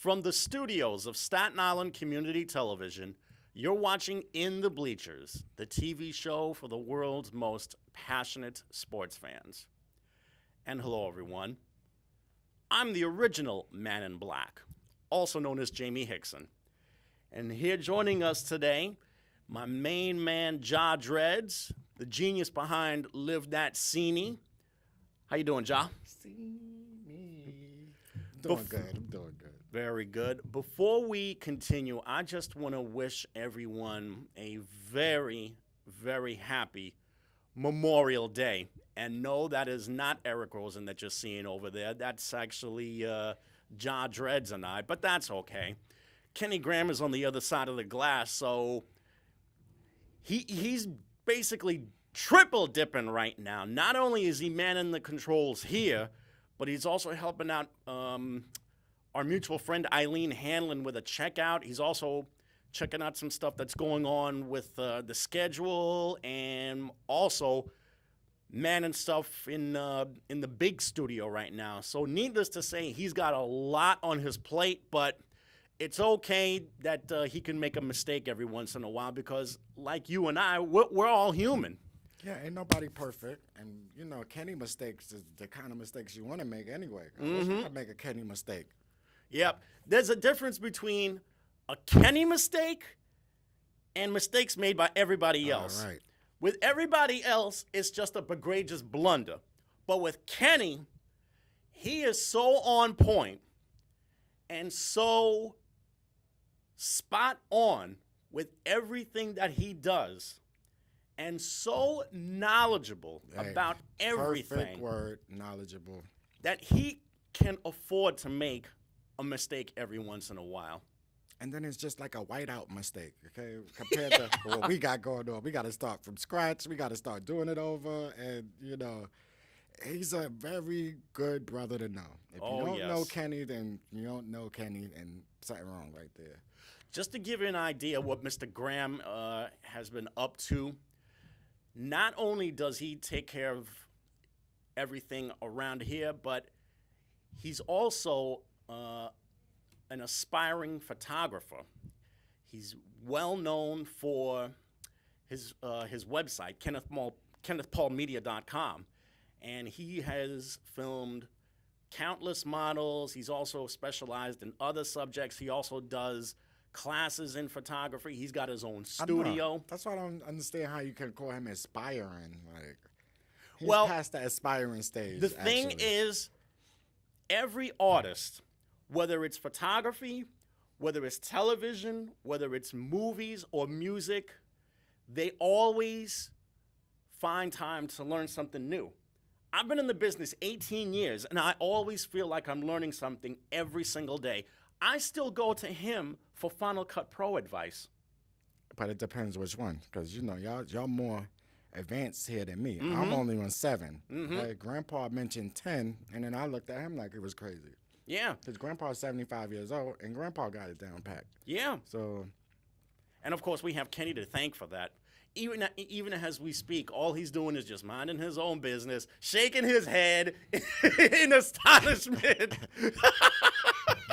From the studios of Staten Island Community Television, you're watching In the Bleachers, the TV show for the world's most passionate sports fans. And hello, everyone. I'm the original Man in Black, also known as Jamie Hickson. And here joining us today, my main man, Ja Dreads, the genius behind Live That Scenery. How you doing, Ja? See me. I'm doing good. Very good. Before we continue, I just want to wish everyone a very, very happy Memorial Day. And no, that is not Eric Rosen that you're seeing over there. That's actually Ja Dreads and I, but that's okay. Kenny Graham is on the other side of the glass, so he's basically triple dipping right now. Not only is he manning the controls here, but he's also helping out our mutual friend Eileen Hanlon with a checkout. He's also checking out some stuff that's going on with the schedule, and also manning stuff in the big studio right now. So needless to say, he's got a lot on his plate, but it's okay that he can make a mistake every once in a while because, like you and I, we're all human. Yeah, ain't nobody perfect. And, you know, Kenny mistakes is the kind of mistakes you want to make anyway. I wish I could make a Kenny mistake. Yep. There's a difference between a Kenny mistake and mistakes made by everybody else. All right. With everybody else, it's just a egregious blunder. But with Kenny, he is so on point and so spot on with everything that he does and so knowledgeable about everything. Perfect word, knowledgeable. That he can afford to make a mistake every once in a while. And then it's just like a whiteout mistake, okay? Compared to what we got going on. We got to start from scratch. We got to start doing it over. And, you know, he's a very good brother to know. If you don't know Kenny, then you don't know Kenny, and something wrong right there. Just to give you an idea what Mr. Graham has been up to, not only does he take care of everything around here, but he's also an aspiring photographer. He's well known for his website, KennethPaulMedia.com, and he has filmed countless models. He's also specialized in other subjects. He also does classes in photography. He's got his own studio. That's why I don't understand how you can call him aspiring. Like, he's well, past the aspiring stage. The thing is, every artist, whether it's photography, whether it's television, whether it's movies or music, they always find time to learn something new. I've been in the business 18 years, and I always feel like I'm learning something every single day. I still go to him for Final Cut Pro advice. But it depends which one, because, you know, y'all more advanced here than me. I'm only on 7. Grandpa mentioned 10, and then I looked at him like it was crazy. Yeah. Because Grandpa's 75 years old, and Grandpa got it down packed. Yeah. So, and, of course, we have Kenny to thank for that. Even as we speak, all he's doing is just minding his own business, shaking his head in astonishment.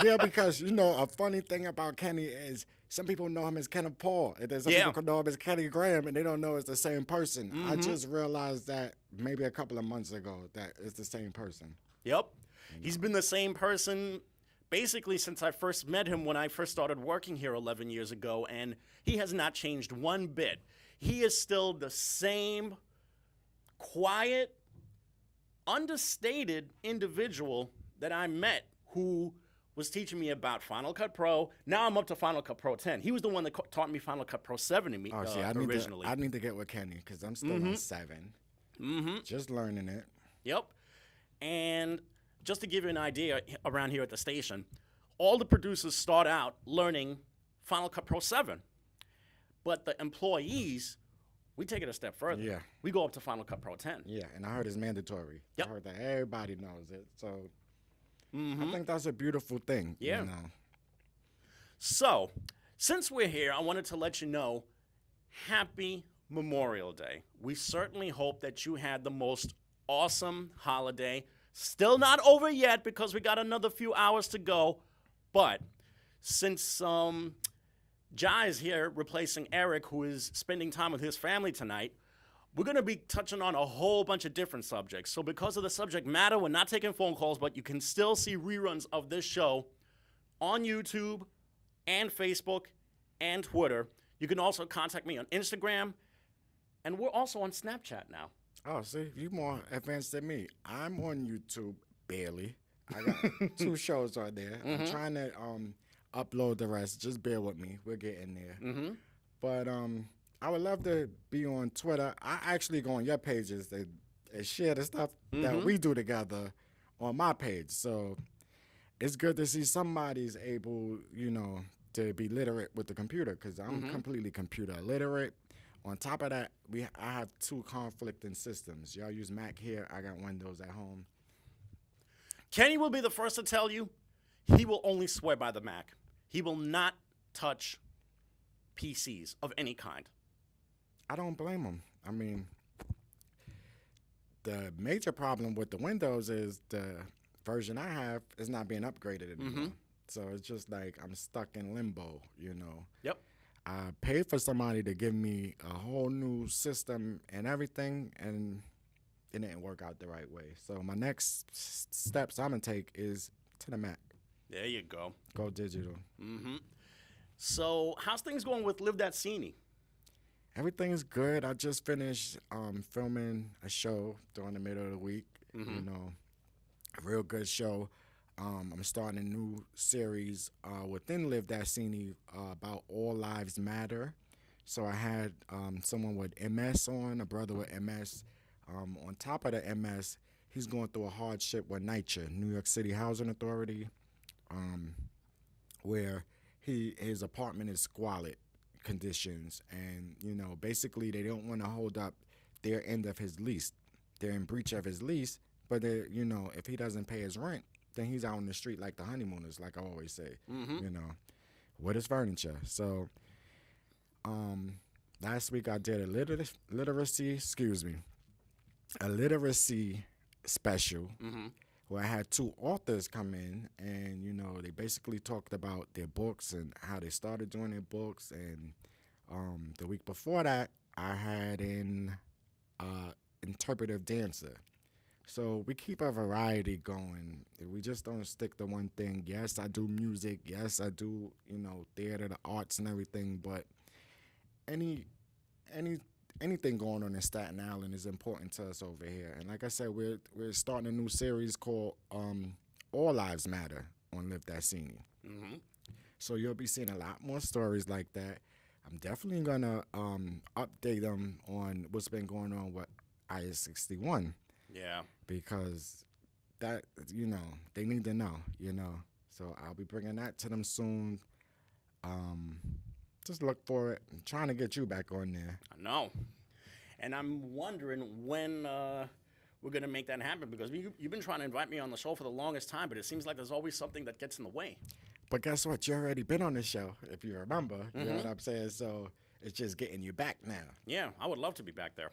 yeah, because, you know, a funny thing about Kenny is some people know him as Kenneth Paul, and then some people know him as Kenny Graham, and they don't know it's the same person. I just realized that maybe a couple of months ago that it's the same person. Yep. He's been the same person basically since I first met him when I first started working here 11 years ago, and he has not changed one bit. He is still the same quiet, understated individual that I met who was teaching me about Final Cut Pro. Now I'm up to Final Cut Pro 10. He was the one that taught me Final Cut Pro 7 originally. I need to get with Kenny because I'm still on 7. Just learning it. Yep. And just to give you an idea, around here at the station, all the producers start out learning Final Cut Pro 7. But the employees, we take it a step further. Yeah. We go up to Final Cut Pro 10. Yeah, and I heard it's mandatory. Yep. I heard that everybody knows it. So I think that's a beautiful thing. Yeah. You know? So, since we're here, I wanted to let you know, happy Memorial Day. We certainly hope that you had the most awesome holiday. Still not over yet because we got another few hours to go, but Since Jai is here replacing Eric, who is spending time with his family tonight, we're going to be touching on a whole bunch of different subjects. So because of the subject matter, we're not taking phone calls, but you can still see reruns of this show on YouTube and Facebook and Twitter. You can also contact me on Instagram, and we're also on Snapchat now. Oh, see, you more advanced than me. I'm on YouTube barely. I got 2 shows on there. I'm trying to upload the rest. Just bear with me. We're getting there. But I would love to be on Twitter. I actually go on your pages and share the stuff that we do together on my page. So it's good to see somebody's able, to be literate with the computer, because I'm completely computer illiterate. On top of that, I have 2 conflicting systems. Y'all use Mac here. I got Windows at home. Kenny will be the first to tell you he will only swear by the Mac. He will not touch PCs of any kind. I don't blame him. I mean, the major problem with the Windows is the version I have is not being upgraded anymore. So it's just like I'm stuck in limbo, Yep. I paid for somebody to give me a whole new system and everything, and it didn't work out the right way. So my next steps I'm going to take is to the Mac. There you go. Go digital. So how's things going with Live That Scene? Everything's good. I just finished filming a show during the middle of the week. A real good show. I'm starting a new series within Live That Scene about All Lives Matter. So I had someone with MS on, a brother with MS. On top of the MS, he's going through a hardship with NYCHA, New York City Housing Authority, where his apartment is squalid conditions, and basically they don't want to hold up their end of his lease. They're in breach of his lease, but if he doesn't pay his rent, then he's out on the street like the honeymooners, like I always say. With his furniture. So last week I did a literacy special where I had 2 authors come in, and they basically talked about their books and how they started doing their books. And the week before that, I had an interpretive dancer. So we keep a variety going. We just don't stick to one thing. Yes, I do music. Yes, I do theater, the arts, and everything. But anything going on in Staten Island is important to us over here. And like I said, we're starting a new series called All Lives Matter on Live That Scene. So you'll be seeing a lot more stories like that. I'm definitely going to update them on what's been going on with IS-61. Yeah. Because that, they need to know, So I'll be bringing that to them soon. Just look for it. I'm trying to get you back on there. I know. And I'm wondering when we're going to make that happen, because you've been trying to invite me on the show for the longest time, but it seems like there's always something that gets in the way. But guess what? You already been on the show, if you remember. You know what I'm saying? So it's just getting you back now. Yeah, I would love to be back there.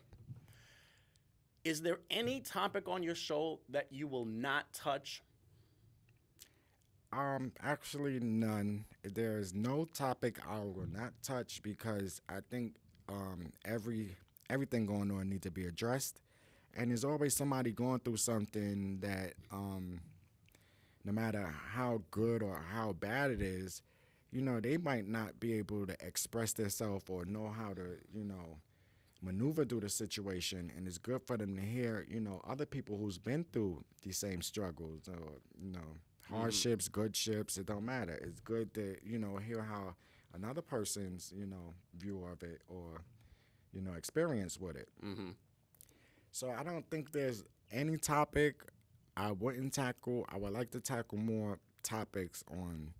Is there any topic on your show that you will not touch? Actually none. There is no topic I will not touch, because I think everything going on needs to be addressed. And there's always somebody going through something that no matter how good or how bad it is, they might not be able to express themselves or know how to, maneuver through the situation. And it's good for them to hear, other people who's been through these same struggles or, hardships, good ships, it don't matter. It's good to, hear how another person's, view of it or, experience with it. So I don't think there's any topic I wouldn't tackle. I would like to tackle more topics on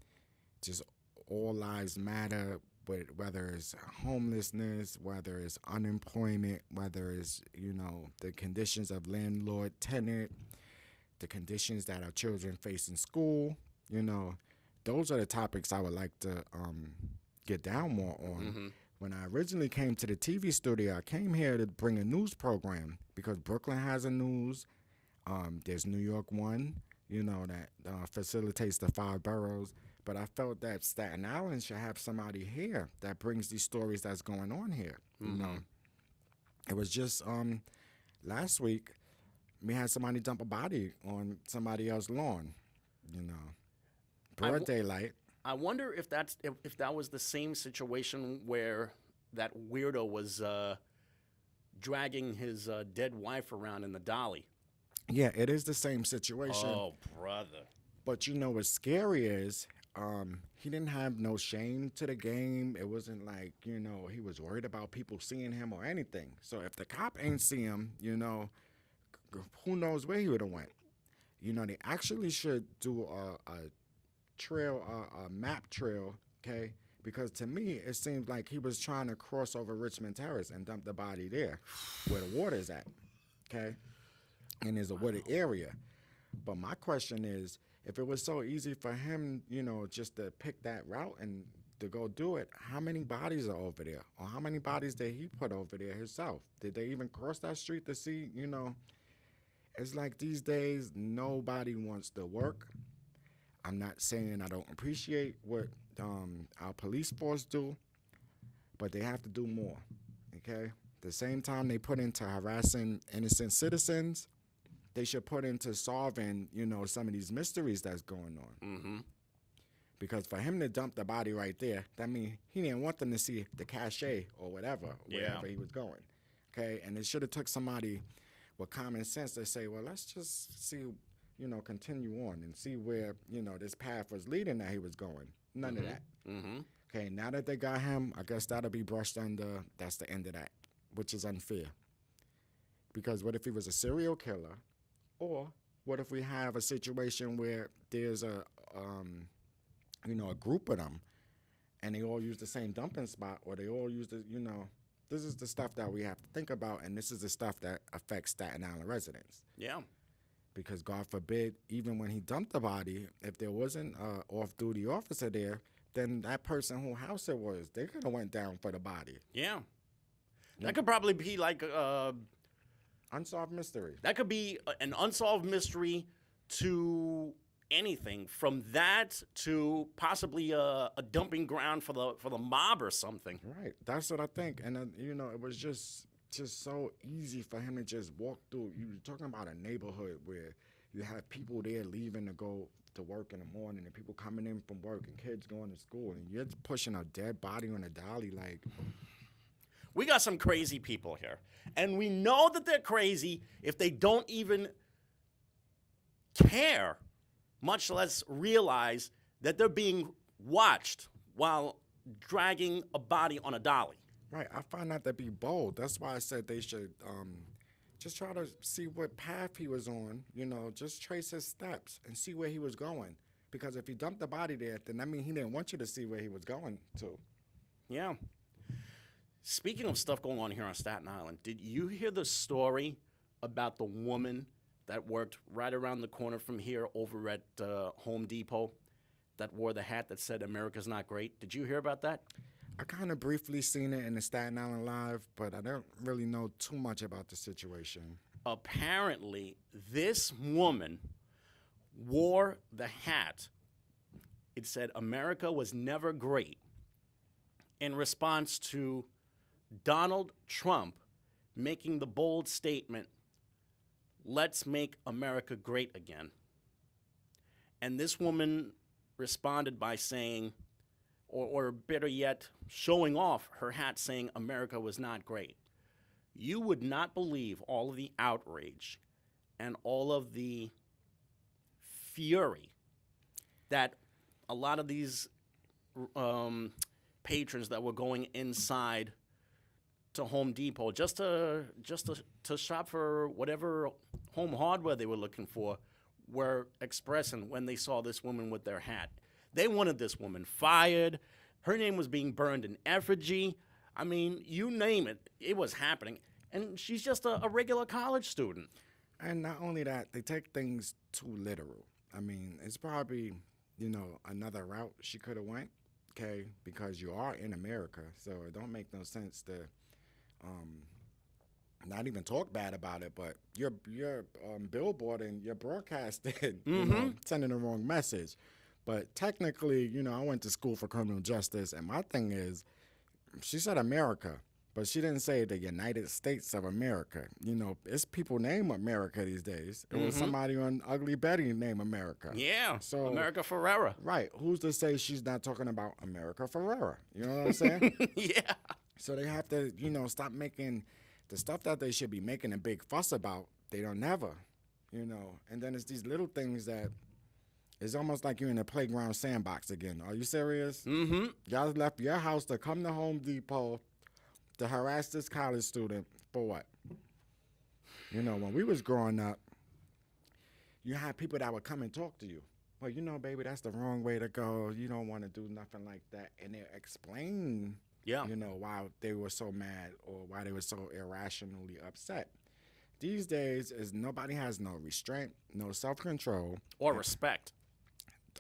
just all lives matter, but whether it's homelessness, whether it's unemployment, whether it's, the conditions of landlord-tenant, the conditions that our children face in school, those are the topics I would like to get down more on. When I originally came to the TV studio, I came here to bring a news program because Brooklyn has a news. There's New York 1, that facilitates the five boroughs. But I felt that Staten Island should have somebody here that brings these stories that's going on here. It was just last week we had somebody dump a body on somebody else's lawn. You know, I, broad w- daylight. I wonder if that was the same situation where that weirdo was dragging his dead wife around in the dolly. Yeah, it is the same situation. Oh, brother. But what's scary is he didn't have no shame to the game. It wasn't like, he was worried about people seeing him or anything. So if the cop ain't see him, who knows where he would have went. They actually should do a trail, a map trail, okay? Because to me, it seems like he was trying to cross over Richmond Terrace and dump the body there where the water's at, okay? And there's a wooded area. But my question is, if it was so easy for him, just to pick that route and to go do it, how many bodies are over there? Or how many bodies did he put over there himself? Did they even cross that street to see, It's like these days, nobody wants to work. I'm not saying I don't appreciate what our police force do, but they have to do more, okay? The same time they put into harassing innocent citizens, they should put into solving, some of these mysteries that's going on. Mm-hmm. Because for him to dump the body right there, that means he didn't want them to see the cachet or whatever, wherever he was going. Okay, and it should have took somebody with common sense to say, well, let's just see, continue on and see where, this path was leading that he was going. None of that. Mm-hmm. Okay, now that they got him, I guess that'll be brushed under. That's the end of that, which is unfair. Because what if he was a serial killer? Or what if we have a situation where there's a group of them and they all use the same dumping spot, or they all use this is the stuff that we have to think about, and this is the stuff that affects Staten Island residents. Yeah. Because God forbid, even when he dumped the body, if there wasn't an off-duty officer there, then that person whose house it was, they could have went down for the body. Yeah. That could probably be like unsolved mystery. that could be an unsolved mystery to anything from that to possibly a dumping ground for the mob or something. Right. That's what I think. And it was just so easy for him to just walk through. You're talking about a neighborhood where you have people there leaving to go to work in the morning, and people coming in from work, and kids going to school, and you're just pushing a dead body on a dolly. Like, We got some crazy people here. And we know that they're crazy if they don't even care, much less realize that they're being watched while dragging a body on a dolly. right. I find that to be bold. That's why I said they should just try to see what path he was on, just trace his steps and see where he was going. Because if he dumped the body there, then that means he didn't want you to see where he was going to. Yeah. Speaking of stuff going on here on Staten Island, did you hear the story about the woman that worked right around the corner from here over at Home Depot that wore the hat that said America's Not Great? Did you hear about that? I kind of briefly seen it in the Staten Island Live, but I don't really know too much about the situation. Apparently, this woman wore the hat. It said America was never great in response to Donald Trump making the bold statement, let's make America great again. And this woman responded by saying, or better yet, showing off her hat saying America was not great. You would not believe all of the outrage and all of the fury that a lot of these patrons that were going inside to Home Depot just to shop for whatever home hardware they were looking for were expressing when they saw this woman with their hat. They wanted this woman fired. Her name was being burned in effigy. I mean, you name it, it was happening. And she's just a regular college student. And not only that, they take things too literal. I mean, it's probably, another route she could have went, okay, because you are in America, so it don't make no sense to, not even talk bad about it, but you're billboarding, you're broadcasting, sending the wrong message. But technically, I went to school for criminal justice, and my thing is, she said America, but she didn't say the United States of America. It's people name America these days. It was somebody on Ugly Betty named America. Yeah, So America Ferrera. right, who's to say she's not talking about America Ferrera? You know what I'm saying? Yeah. So they have to, stop making the stuff that they should be making a big fuss about. They don't never, And then it's these little things that it's almost like you're in a playground sandbox again. Are you serious? Mm-hmm. Y'all left your house to come to Home Depot to harass this college student for what? When we was growing up, you had people that would come and talk to you. Well, baby, that's the wrong way to go. You don't want to do nothing like that. And they explain, why they were so mad or why they were so irrationally upset. These days, nobody has no restraint, no self-control. Or respect.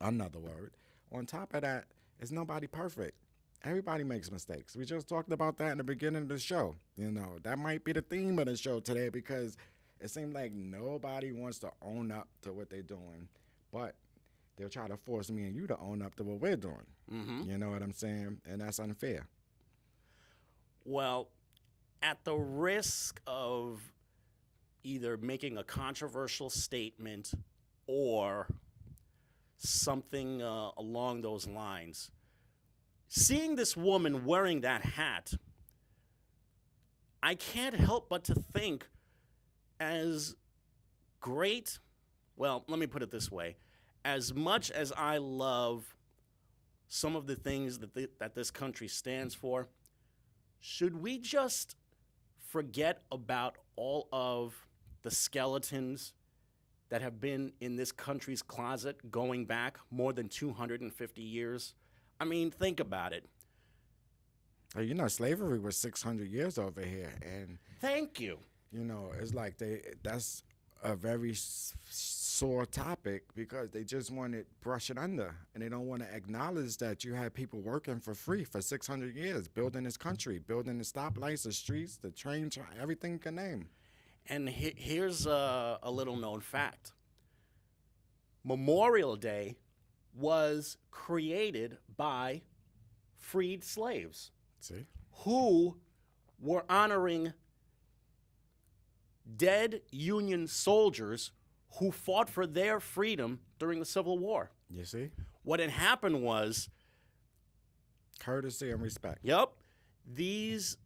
Another word. On top of that, is nobody perfect. Everybody makes mistakes. We just talked about that in the beginning of the show. That might be the theme of the show today because it seems like nobody wants to own up to what they're doing, but they'll try to force me and you to own up to what we're doing. Mm-hmm. You know what I'm saying? And that's unfair. Well, at the risk of either making a controversial statement or something along those lines, seeing this woman wearing that hat, I can't help but to think as great, well, let me put it this way. As much as I love some of the things that this country stands for, should we just forget about all of the skeletons that have been in this country's closet going back more than 250 years? I mean, think about it. Slavery was 600 years over here, and thank you. It's like that's a very sore topic because they just want to brush it under, and they don't want to acknowledge that you had people working for free for 600 years, building this country, building the stoplights, the streets, the trains, everything you can name. And here's a little known fact. Memorial Day was created by freed slaves. See? Who were honoring dead Union soldiers who fought for their freedom during the Civil War. You see? What had happened was... courtesy and respect. Yep. These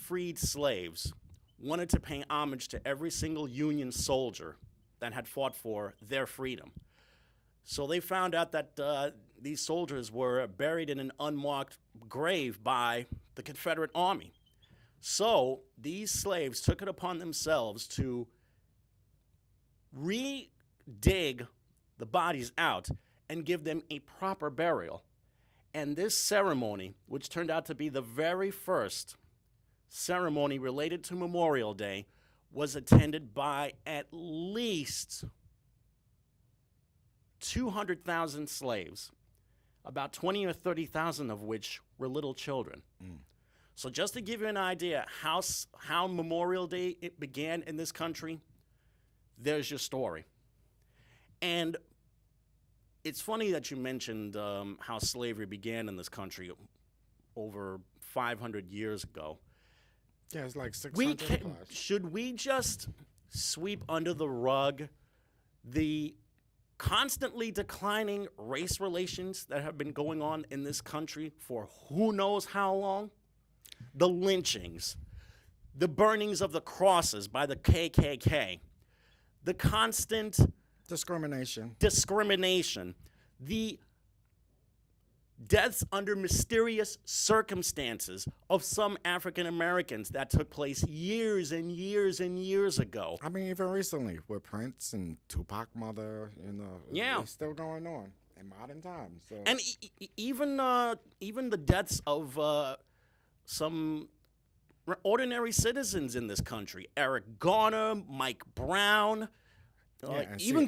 freed slaves wanted to pay homage to every single Union soldier that had fought for their freedom. So they found out that these soldiers were buried in an unmarked grave by the Confederate Army. So these slaves took it upon themselves to re-dig the bodies out and give them a proper burial. And this ceremony, which turned out to be the very first ceremony related to Memorial Day, was attended by at least 200,000 slaves, about 20 or 30,000 of which were little children. So just to give you an idea how Memorial Day it began in this country, there's your story. And it's funny that you mentioned how slavery began in this country over 500 years ago. Yeah, it's like 600 plus. Should we just sweep under the rug the constantly declining race relations that have been going on in this country for who knows how long? The lynchings, the burnings of the crosses by the KKK, the constant discrimination, the deaths under mysterious circumstances of some African Americans that took place years and years and years ago. I mean, even recently with Prince and Tupac mother, yeah, it's still going on in modern times. So. And even the deaths of some ordinary citizens in this country, Eric Garner, Mike Brown. You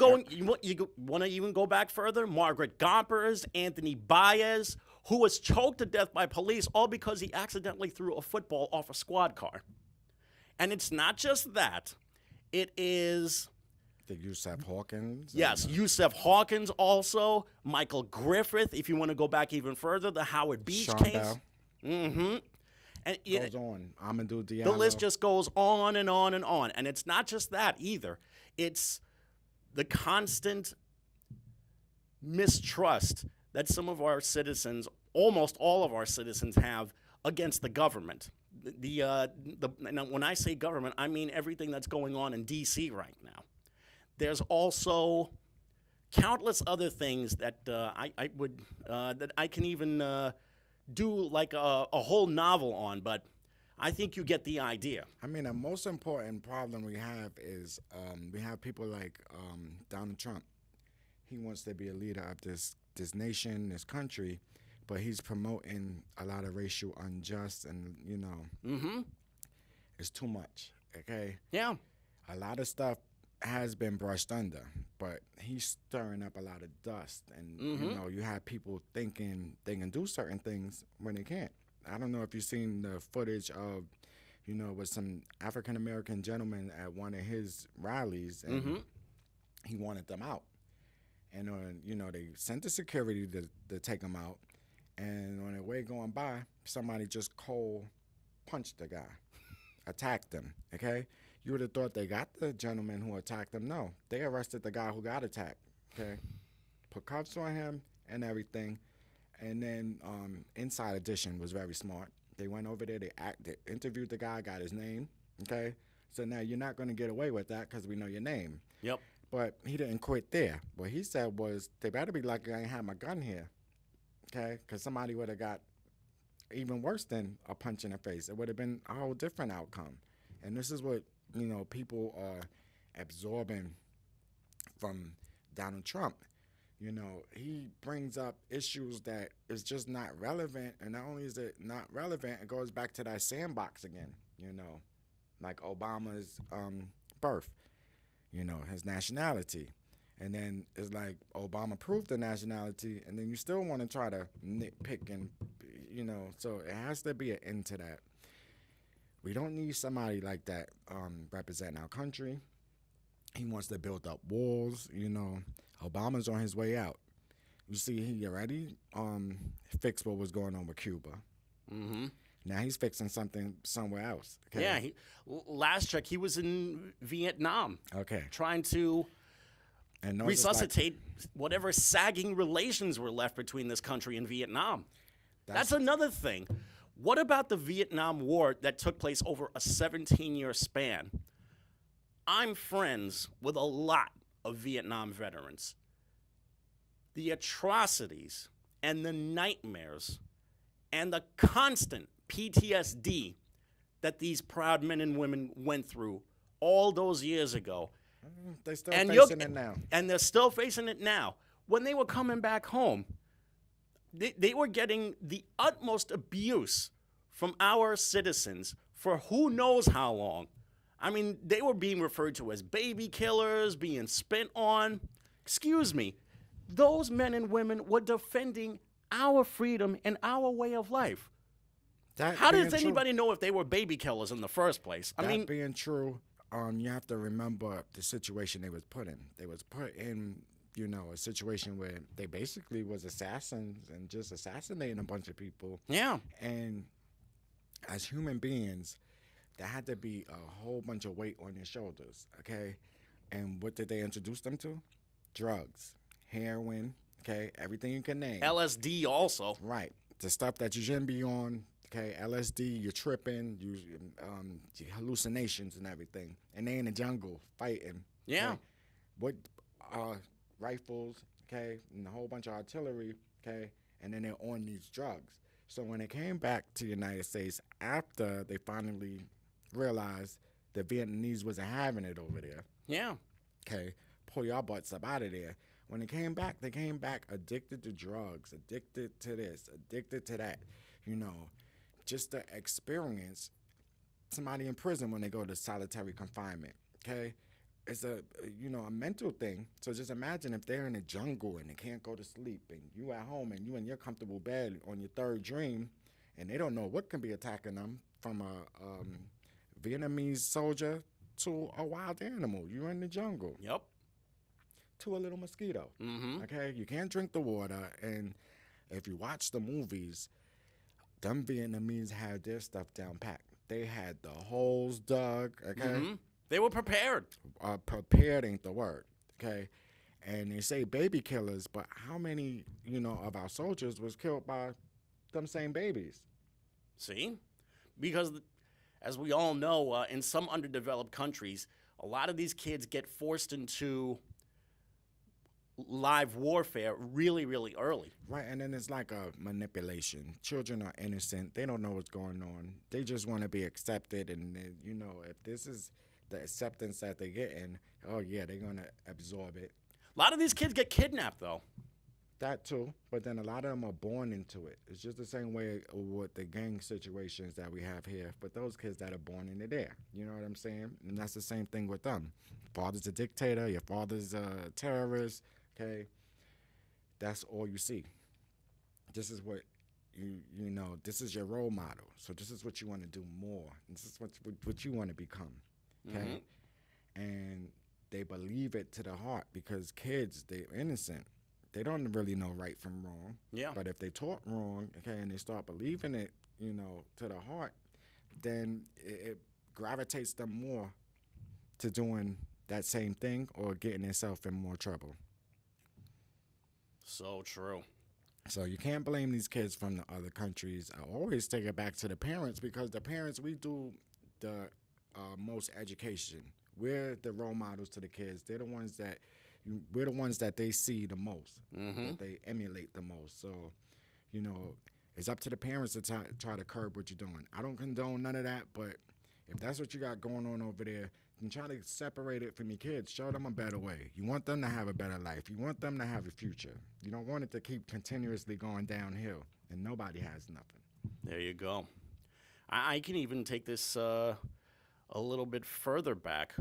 want to even go back further? Margaret Gompers, Anthony Baez, who was choked to death by police all because he accidentally threw a football off a squad car. And it's not just that. It is, The Yusef Hawkins. yes, Yusef Hawkins also, Michael Griffith, if you want to go back even further, the Howard Beach Sean case. Bell. Mm-hmm. And Goes on. Amadou Diallo. the list just goes on and on and on. And it's not just that either. It's the constant mistrust that some of our citizens, almost all of our citizens, have against the government. And when I say government, I mean everything that's going on in D.C. right now. There's also countless other things that I would that I can even do like a whole novel on, but I think you get the idea. I mean, the most important problem we have is we have people like Donald Trump. He wants to be a leader of this nation, this country, but he's promoting a lot of racial unjust, and it's too much. Okay, Yeah. a lot of stuff has been brushed under, but he's stirring up a lot of dust, and you have people thinking they can do certain things when they can't. I don't know if you've seen the footage of, with some African American gentleman at one of his rallies, and he wanted them out, and they sent the security to take him out, and on their way going by, somebody just cold punched the guy, attacked him. Okay. You would have thought they got the gentleman who attacked him. No, they arrested the guy who got attacked. Okay, put cuffs on him and everything. And then Inside Edition was very smart. They went over there, they interviewed the guy, got his name. Okay, so now you're not going to get away with that because we know your name. Yep. But he didn't quit there. What he said was, they better be lucky I ain't have my gun here. Okay, because somebody would have got even worse than a punch in the face. It would have been a whole different outcome. And this is what people are absorbing from Donald Trump. He brings up issues that is just not relevant, and not only is it not relevant, it goes back to that sandbox again. Like Obama's birth, his nationality, and then it's like Obama proved the nationality, and then you still want to try to nitpick and so it has to be an end to that. We don't need somebody like that representing our country. He wants to build up walls. Obama's on his way out. You see, he already fixed what was going on with Cuba. Mm-hmm. Now he's fixing something somewhere else. Okay? Yeah. Last check, he was in Vietnam. Okay. Trying to and those resuscitate whatever sagging relations were left between this country and Vietnam. That's another thing. What about the Vietnam War that took place over a 17-year span? I'm friends with a lot of Vietnam veterans. The atrocities and the nightmares and the constant PTSD that these proud men and women went through all those years ago. They're still facing it now. And they're still facing it now. When they were coming back home, they were getting the utmost abuse from our citizens for who knows how long. I mean, they were being referred to as baby killers, being spit on. Excuse me. Those men and women were defending our freedom and our way of life. How does anybody know if they were baby killers in the first place? That being true, you have to remember the situation they was put in. They was put in, a situation where they basically was assassins and just assassinating a bunch of people. Yeah. And as human beings, there had to be a whole bunch of weight on their shoulders, okay? And what did they introduce them to? Drugs, heroin, okay? Everything you can name. LSD also. Right. The stuff that you shouldn't be on, okay? LSD, you're tripping, hallucinations and everything. And they in the jungle fighting. Yeah. Okay? What rifles, okay? And a whole bunch of artillery, okay? And then they're on these drugs. So when they came back to the United States after they finally realized the Vietnamese wasn't having it over there. Yeah. Okay, pull your butts up out of there. When they came back addicted to drugs, addicted to this, addicted to that. Just to experience somebody in prison when they go to solitary confinement. Okay, it's a mental thing. So just imagine if they're in the jungle and they can't go to sleep, and you at home and you in your comfortable bed on your third dream, and they don't know what can be attacking them from a Vietnamese soldier to a wild animal. You're in the jungle. Yep. To a little mosquito. Mm-hmm. Okay? You can't drink the water. And if you watch the movies, them Vietnamese had their stuff down packed. They had the holes dug. Okay? Mm-hmm. They were prepared. Prepared ain't the word. Okay? And they say baby killers, but how many, of our soldiers was killed by them same babies? See? Because, as we all know, in some underdeveloped countries, a lot of these kids get forced into live warfare really, really early. Right, and then it's like a manipulation. Children are innocent. They don't know what's going on. They just want to be accepted, and if this is the acceptance that they're getting, oh yeah, they're going to absorb it. A lot of these kids get kidnapped, though. That too, but then a lot of them are born into it. It's just the same way with the gang situations that we have here. But those kids that are born into there, you know what I'm saying? And that's the same thing with them. Father's a dictator, your father's a terrorist, okay? That's all you see. This is what this is your role model. So this is what you want to do more. This is what you want to become, okay? Mm-hmm. And they believe it to the heart because kids, they're innocent. They don't really know right from wrong. Yeah. But if they taught wrong, okay, and they start believing it, to the heart, then it gravitates them more to doing that same thing or getting themselves in more trouble. So true. So you can't blame these kids from the other countries. I always take it back to the parents because the parents, we do the most education. We're the role models to the kids. We're the ones that they see the most, Mm-hmm. that they emulate the most. So, it's up to the parents to try to curb what you're doing. I don't condone none of that, but if that's what you got going on over there, then try to separate it from your kids. Show them a better way. You want them to have a better life. You want them to have a future. You don't want it to keep continuously going downhill, and nobody has nothing. There you go. I can even take this a little bit further back.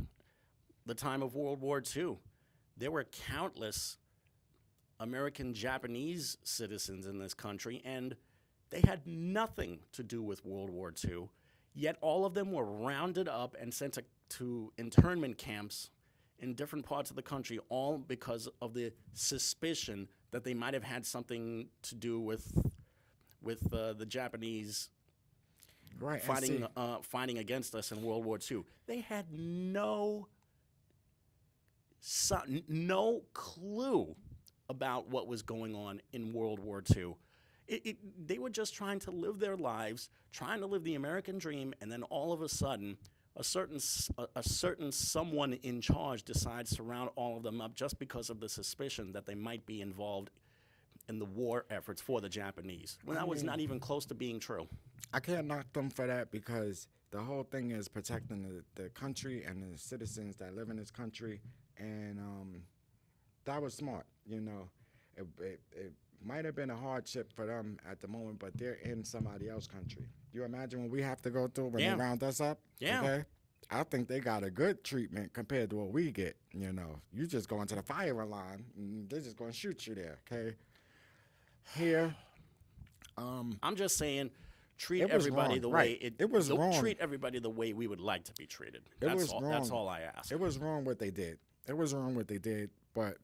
The time of World War II. There were countless American Japanese citizens in this country, and they had nothing to do with World War II, yet all of them were rounded up and sent to internment camps in different parts of the country, all because of the suspicion that they might have had something to do with the Japanese Right. fighting against us in World War II. They had no clue about what was going on in World War II. They were just trying to live their lives, trying to live the American dream, and then all of a sudden, a certain someone in charge decides to round all of them up just because of the suspicion that they might be involved in the war efforts for the Japanese, when that was not even close to being true. I can't knock them for that because the whole thing is protecting the country and the citizens that live in this country, and that was smart. It might have been a hardship for them at the moment, but they're in somebody else's country. You imagine what we have to go through when Yeah. they round us up? Yeah. Okay? I think they got a good treatment compared to what we get. You just go into the firing line, and they're just going to shoot you there. Okay. Here, I'm just saying, treat It was everybody wrong, the right. way It was don't wrong. treat everybody the way we would like to be treated. It was wrong. That's all I ask. It was wrong what they did. It was wrong what they did. But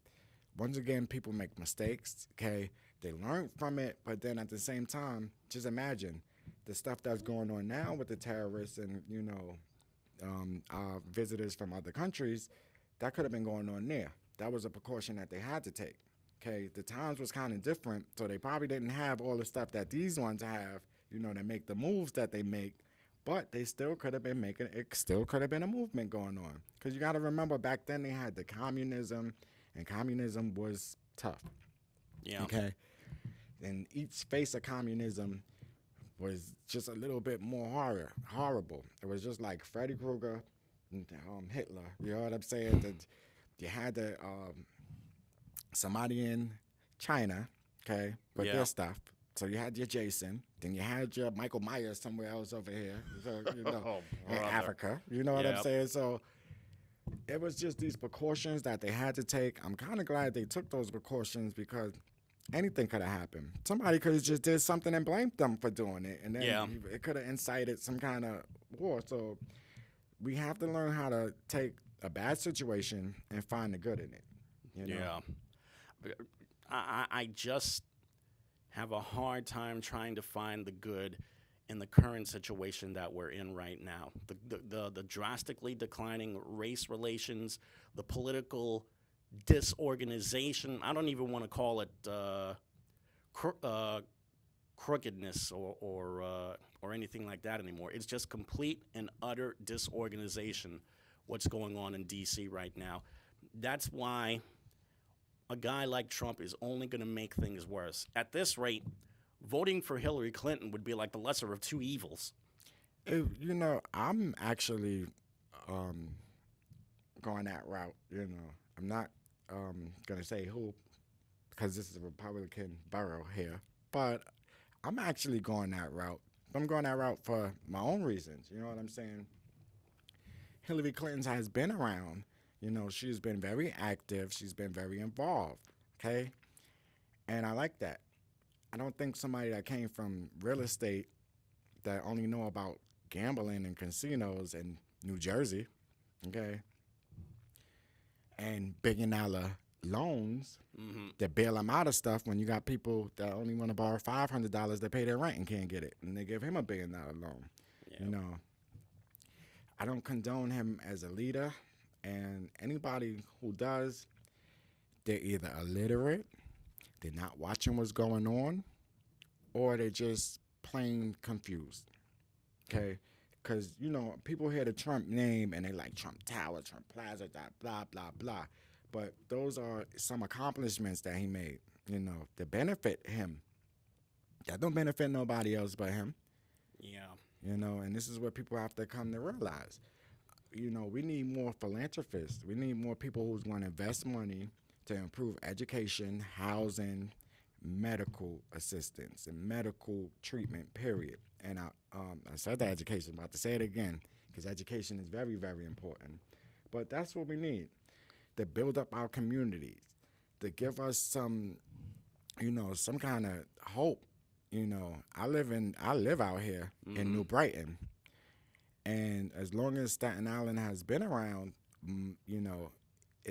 once again, people make mistakes. Okay, they learn from it. But then at the same time, just imagine the stuff that's going on now with the terrorists and our visitors from other countries. That could have been going on there. That was a precaution that they had to take. Okay, the times was kind of different, so they probably didn't have all the stuff that these ones have. To make the moves that they make. But they still could have been making it. Still could have been a movement going on. Because you got to remember, back then they had the communism, and communism was tough. Yeah. Okay. And each face of communism was just a little bit more horrible. It was just like Freddy Krueger, and, Hitler. You know what I'm saying? You had somebody in China, okay, with Yeah. their stuff. So you had your Jason, then you had your Michael Myers somewhere else over here, so, in brother. Africa. You know what I'm Yep. saying? So it was just these precautions that they had to take. I'm kind of glad they took those precautions because anything could have happened. Somebody could have just did something and blamed them for doing it, and then Yeah. it could have incited some kind of war. So we have to learn how to take a bad situation and find the good in it. You know? Yeah. I just have a hard time trying to find the good in the current situation that we're in right now. The drastically declining race relations, the political disorganization. I don't even want to call it crookedness or anything like that anymore. It's just complete and utter disorganization. What's going on in D.C. right now? That's why a guy like Trump is only going to make things worse. At this rate, voting for Hillary Clinton would be like the lesser of two evils. I'm actually um, going that route. I'm not gonna say who because this is a Republican borough here, but I'm actually going that route. I'm going that route for my own reasons. You know what I'm saying? Hillary Clinton has been around. She's been very active. She's been very involved. Okay, and I like that. I don't think somebody that came from real estate that only know about gambling and casinos in New Jersey, okay, and $1 billion loans that bail them out of stuff when you got people that only want to borrow $500 to pay their rent and can't get it, and they give him $1 billion loan. Yeah. I don't condone him as a leader, and anybody who does, they're either illiterate, they're not watching what's going on, or they're just plain confused. Okay? Because, people hear the Trump name and they like Trump Tower, Trump Plaza, blah, blah, blah. But those are some accomplishments that he made, that benefit him. That don't benefit nobody else but him. Yeah. And this is what people have to come to realize. We need more philanthropists. We need more people who's going to invest money to improve education, housing, medical assistance, and medical treatment, period. And I said that education, I'm about to say it again, because education is very, very important. But that's what we need, to build up our communities, to give us some kind of hope. I live out here in New Brighton. And as long as Staten Island has been around, in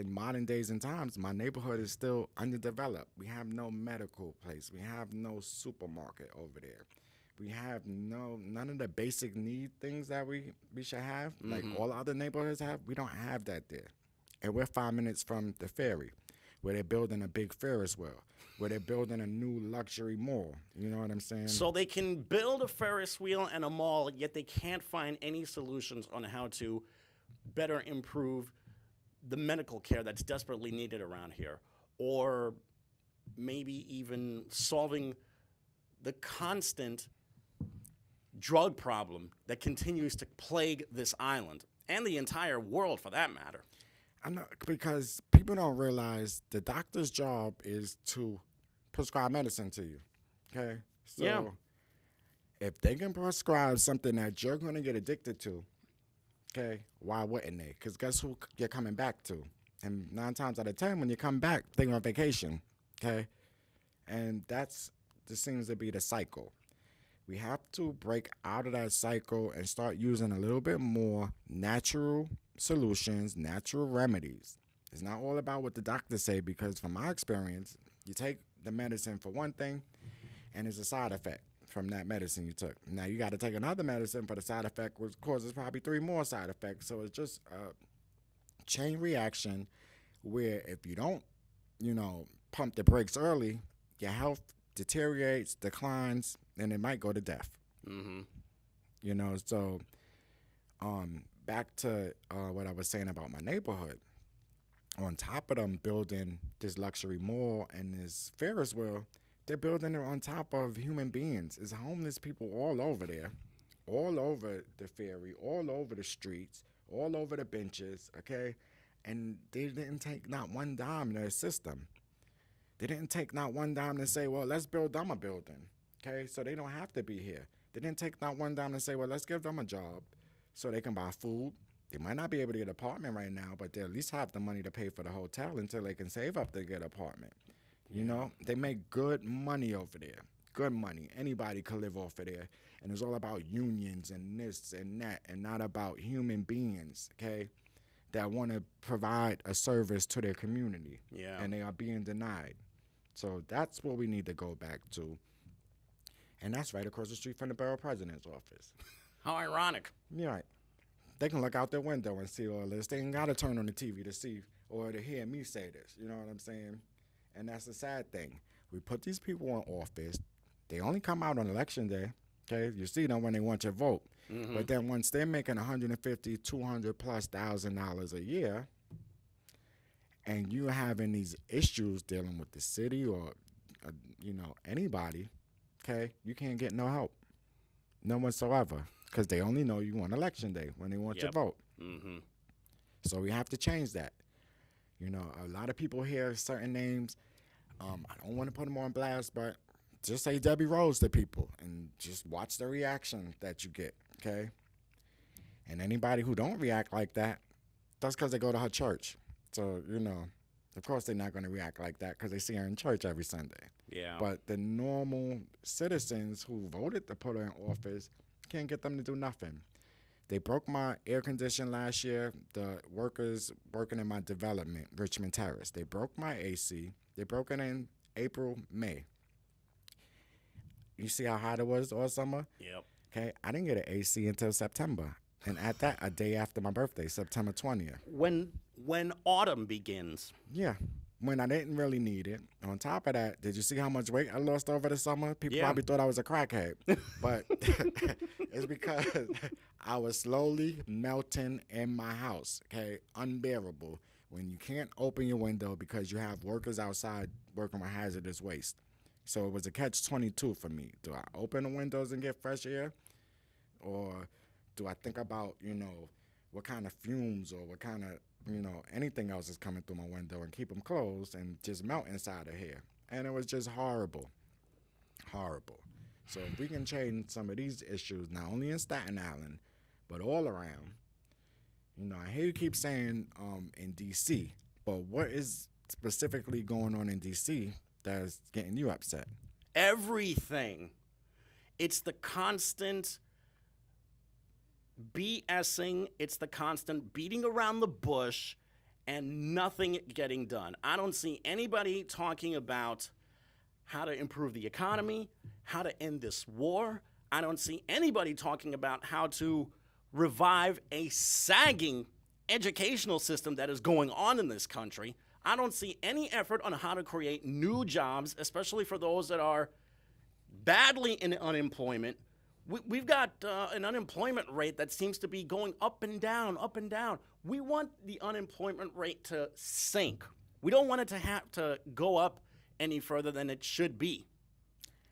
modern days and times, my neighborhood is still underdeveloped. We have no medical place. We have no supermarket over there. We have none of the basic need things that we should have, like all other neighborhoods have. We don't have that there. And we're 5 minutes from the ferry, where they're building a big Ferris wheel, where they're building a new luxury mall. You know what I'm saying? So they can build a Ferris wheel and a mall, yet they can't find any solutions on how to better improve the medical care that's desperately needed around here, or maybe even solving the constant drug problem that continues to plague this island and the entire world, for that matter. I know, because people don't realize the doctor's job is to prescribe medicine to you. Okay? So Yeah. if they can prescribe something that you're going to get addicted to, okay, why wouldn't they? Because guess who you're coming back to? And 9 times out of 10, when you come back, they're on vacation. Okay? And this seems to be the cycle. We have to break out of that cycle and start using a little bit more natural solutions, natural remedies. It's not all about what the doctors say, because from my experience, you take the medicine for one thing and it's a side effect from that medicine you took. Now you got to take another medicine for the side effect, which causes probably 3 more side effects. So it's just a chain reaction where if you don't, pump the brakes early, your health deteriorates, declines, and it might go to death. So back to what I was saying about my neighborhood. On top of them building this luxury mall and this Ferris wheel, they're building it on top of human beings. There's homeless people all over there, all over the ferry, all over the streets, all over the benches, okay? And they didn't take not one dime to assist them. They didn't take not one dime to say, well, let's build them a building, okay? So they don't have to be here. They didn't take not one dime to say, well, let's give them a job so they can buy food. They might not be able to get an apartment right now, but they at least have the money to pay for the hotel until they can save up to get an apartment. They make good money over there, good money. Anybody could live off of there. And it's all about unions and this and that, and not about human beings, okay, that want to provide a service to their community. Yeah. And they are being denied. So that's what we need to go back to. And that's right across the street from the borough president's office. How ironic. You're right. They can look out their window and see all this. They ain't got to turn on the TV to see or to hear me say this. You know what I'm saying? And that's the sad thing. We put these people in office. They only come out on election day. Okay, you see them when they want your vote. Mm-hmm. But then once they're making $150,000, $200,000+ a year, and you having these issues dealing with the city or anybody, okay, you can't get no help, none whatsoever, because they only know you on election day when they want your vote. Mm-hmm. So we have to change that. A lot of people hear certain names. I don't want to put them on blast, but just say Debbie Rose to people and just watch the reaction that you get, okay? And anybody who don't react like that, that's because they go to her church. So, of course they're not going to react like that because they see her in church every Sunday. Yeah. But the normal citizens who voted to put her in office can't get them to do nothing. They broke my air condition last year, the workers working in my development, Richmond Terrace. They broke my AC. They broke it in April, May. You see how hot it was all summer? Yep. Okay, I didn't get an AC until September. And at that, a day after my birthday, September 20th. When autumn begins. Yeah, when I didn't really need it. On top of that, did you see how much weight I lost over the summer? People probably thought I was a crackhead. But it's because I was slowly melting in my house, okay? Unbearable. When you can't open your window because you have workers outside working with hazardous waste. So it was a catch-22 for me. Do I open the windows and get fresh air? Or do I think about, what kind of fumes or what kind of, anything else is coming through my window and keep them closed and just melt inside of here? And it was just horrible. Horrible. So if we can change some of these issues, not only in Staten Island, but all around. I hear you keep saying in D.C., but what is specifically going on in D.C. that's getting you upset? Everything. It's the constant BSing. It's the constant beating around the bush and nothing getting done. I don't see anybody talking about how to improve the economy, how to end this war. I don't see anybody talking about how to revive a sagging educational system that is going on in this country. I don't see any effort on how to create new jobs, especially for those that are badly in unemployment. We've got an unemployment rate that seems to be going up and down, up and down. We want the unemployment rate to sink. We don't want it to have to go up any further than it should be.